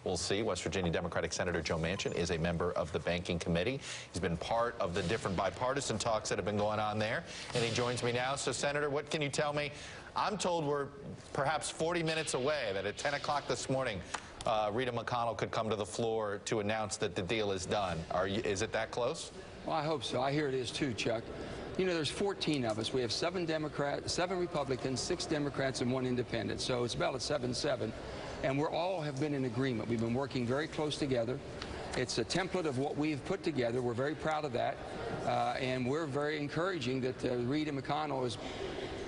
We'll see. West Virginia Democratic Senator Joe Manchin is a member of the Banking Committee. He's been part of the different bipartisan talks that have been going on there, and he joins me now. So, Senator, what can you tell me? I'm told we're perhaps 40 minutes away, that at 10 o'clock this morning, Rita McConnell could come to the floor to announce that the deal is done. Is it that close? Well, I hope so. I hear it is too, Chuck. You know, there's 14 of us. We have 7 Republicans, 6 Democrats, and 1 independent. So it's about a 7-7. And we all have been in agreement. We've been working very close together. It's a template of what we've put together. We're very proud of that. And we're very encouraging that Rita McConnell is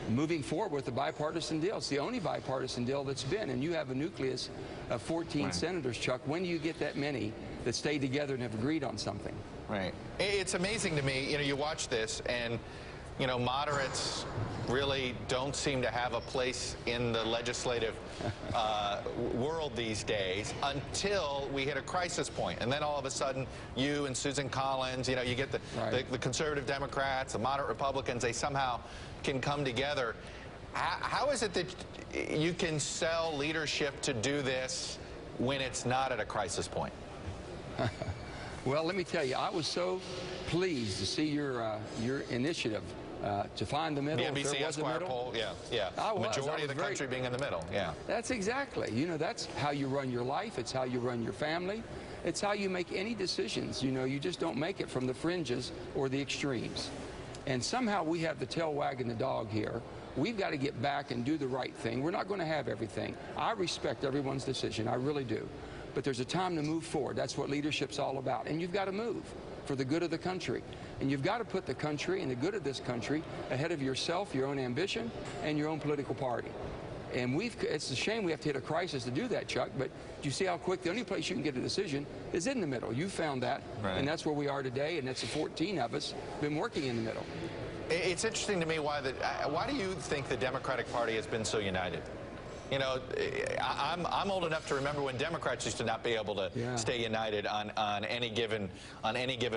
moving forward with the bipartisan deal. It's the only bipartisan deal that's been. And you have a nucleus of 14 senators, Chuck. When do you get that many that stay together and have agreed on something? Right. It's amazing to me, you know, you watch this and, you know, moderates really don't seem to have a place in the legislative world these days until we hit a crisis point. And then all of a sudden, you and Susan Collins, you know, you get the conservative Democrats, the moderate Republicans, they somehow can come together. How is it that you can sell leadership to do this when it's not at a crisis point? Well, let me tell you, I was so pleased to see your initiative to find the middle. The NBC Esquire poll, yeah. Majority of the country being in the middle, yeah. That's exactly. You know, that's how you run your life. It's how you run your family. It's how you make any decisions. You know, you just don't make it from the fringes or the extremes. And somehow we have the tail wagging the dog here. We've got to get back and do the right thing. We're not going to have everything. I respect everyone's decision. I really do. But there's a time to move forward. That's what leadership's all about. And you've got to move for the good of the country. And you've got to put the country and the good of this country ahead of yourself, your own ambition, and your own political party. And it's a shame we have to hit a crisis to do that, Chuck, but do you see how quick the only place you can get a decision is in the middle? You found that, and that's where we are today, and that's the 14 of us been working in the middle. It's interesting to me why do you think the Democratic Party has been so united? You know, I'm old enough to remember when Democrats used to not be able to stay united on any given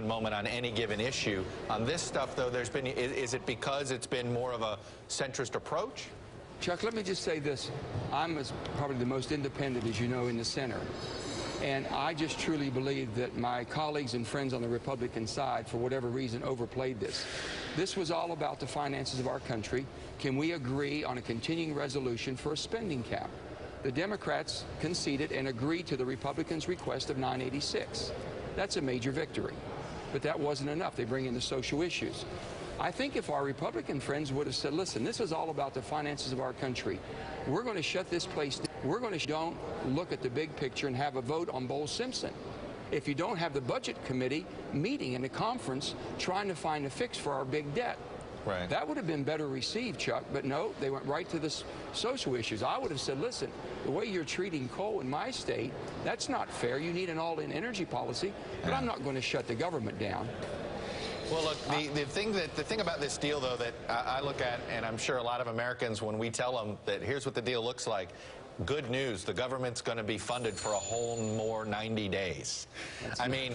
moment, on any given issue. On this stuff, though, there's been, is it because it's been more of a centrist approach? Chuck, let me just say this. I'm probably the most independent, as you know, in the center. And I just truly believe that my colleagues and friends on the Republican side, for whatever reason, overplayed this. This was all about the finances of our country. Can we agree on a continuing resolution for a spending cap? The Democrats conceded and agreed to the Republicans' request of 986. That's a major victory. But that wasn't enough. They bring in the social issues. I think if our Republican friends would have said, listen, this is all about the finances of our country. We're going to shut this place down. We're going to don't look at the big picture and have a vote on Bowles-Simpson. If you don't have the Budget Committee meeting in a conference trying to find a fix for our big debt. Right. That would have been better received, Chuck, but no, they went right to the social issues. I would have said, listen, the way you're treating coal in my state, that's not fair. You need an all-in energy policy, but I'm not going to shut the government down. Well, look, the thing about this deal, though, that I look at, and I'm sure a lot of Americans, when we tell them that here's what the deal looks like, good news, the government's going to be funded for a whole more 90 days. I mean,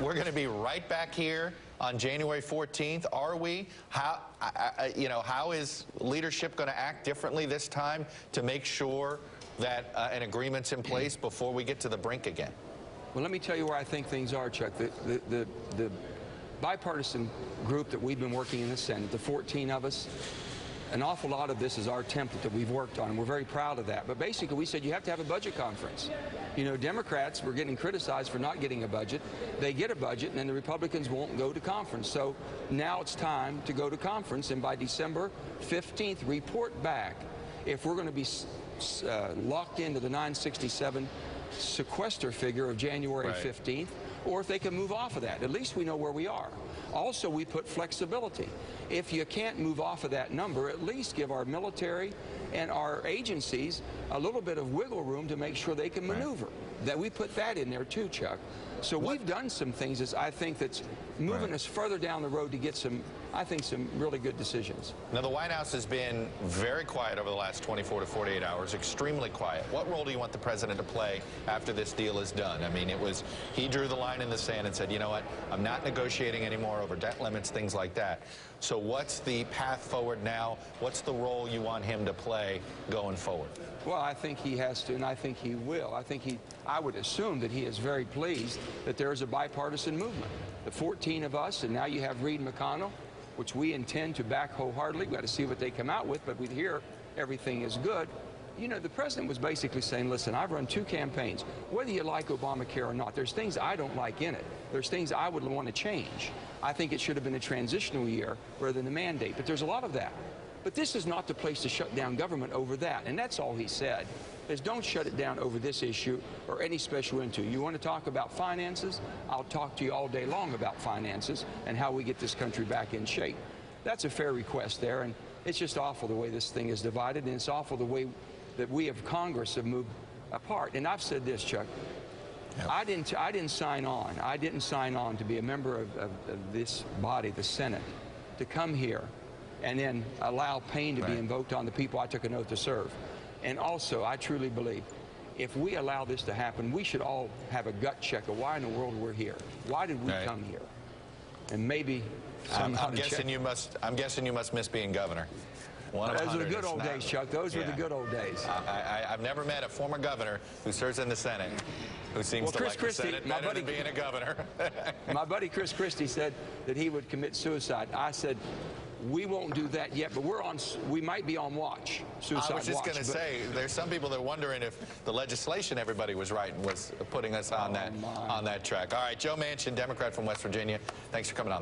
we're going to be right back here on January 14th, are we? You know, how is leadership going to act differently this time to make sure that an agreement's in place before we get to the brink again? Well, let me tell you where I think things are, Chuck. The bipartisan group that we've been working in the Senate, the 14 of us, an awful lot of this is our template that we've worked on, and we're very proud of that. But basically, we said you have to have a budget conference. You know, Democrats were getting criticized for not getting a budget. They get a budget, and then the Republicans won't go to conference. So now it's time to go to conference, and by December 15th, report back if we're going to be locked into the 967 sequester figure of January 15th, or if they can move off of that. At least we know where we are. Also, we put flexibility. If you can't move off of that number, at least give our military and our agencies a little bit of wiggle room to make sure they can maneuver. That we put that in there too, Chuck. So we've done some things that I think that's moving us further down the road to get some, I think, some really good decisions. Now, the White House has been very quiet over the last 24 to 48 hours, extremely quiet. What role do you want the president to play after this deal is done? I mean, he drew the line in the sand and said, you know what, I'm not negotiating anymore over debt limits, things like that. So what's the path forward now? What's the role you want him to play going forward? Well, I think he has to, and I think he will. I would assume that he is very pleased that there is a bipartisan movement. The 14 of us, and now you have Reid McConnell, which we intend to back wholeheartedly. We've got to see what they come out with, but we hear everything is good. You know, the president was basically saying, listen, I've run 2 campaigns. Whether you like Obamacare or not, there's things I don't like in it. There's things I would want to change. I think it should have been a transitional year rather than a mandate, but there's a lot of that. But this is not the place to shut down government over that, and that's all he said, is don't shut it down over this issue or any special issue. You want to talk about finances? I'll talk to you all day long about finances and how we get this country back in shape. That's a fair request there, and it's just awful the way this thing is divided, and it's awful the way that we of Congress have moved apart. And I've said this, Chuck. Yep. I didn't sign on. I didn't sign on to be a member of this body, the Senate, to come here and then allow pain to be invoked on the people I took an oath to serve. And also, I truly believe, if we allow this to happen, we should all have a gut check of why in the world we're here. Why did we come here? And maybe I'm guessing you must miss being governor. Those were the good old days, Chuck. Those were the good old days. I've never met a former governor who serves in the Senate who seems to like the Senate better than being a governor. My buddy Chris Christie said that he would commit suicide. I said, we won't do that yet, but we might be on watch, suicide watch. I was just going to say, there's some people that are wondering if the legislation everybody was writing was putting us on that track. All right, Joe Manchin, Democrat from West Virginia, thanks for coming on.